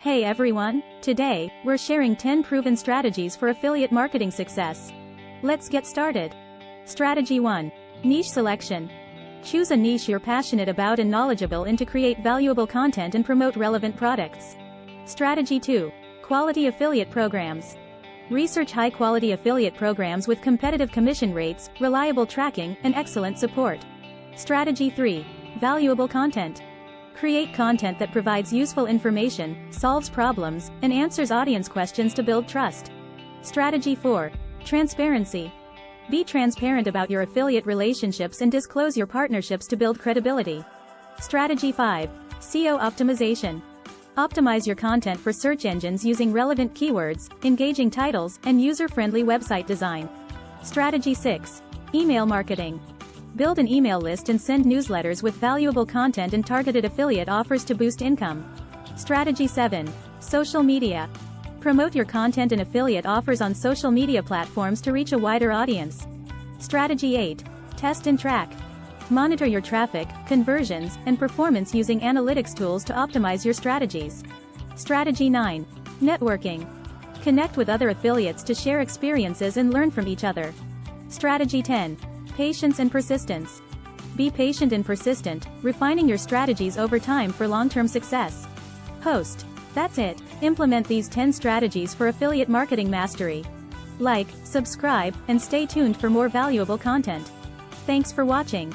Hey everyone, today, we're sharing 10 proven strategies for affiliate marketing success. Let's get started. Strategy 1. Niche selection. Choose a niche you're passionate about and knowledgeable in to create valuable content and promote relevant products. Strategy 2. Quality affiliate programs. Research high-quality affiliate programs with competitive commission rates, reliable tracking, and excellent support. Strategy 3. Valuable content. Create content that provides useful information, solves problems, and answers audience questions to build trust. Strategy 4. Transparency. Be transparent about your affiliate relationships and disclose your partnerships to build credibility. Strategy 5. SEO optimization. Optimize your content for search engines using relevant keywords, engaging titles, and user-friendly website design. Strategy 6. Email marketing. Build an email list and send newsletters with valuable content and targeted affiliate offers to boost income. Strategy 7. Social media. Promote your content and affiliate offers on social media platforms to reach a wider audience. Strategy 8. Test and track. Monitor your traffic, conversions, and performance using analytics tools to optimize your strategies. Strategy 9. Networking. Connect with other affiliates to share experiences and learn from each other. Strategy 10. Patience and persistence. Be patient and persistent, refining your strategies over time for long-term success. Host. That's it. Implement these 10 strategies for affiliate marketing mastery. Like, subscribe, and stay tuned for more valuable content. Thanks for watching.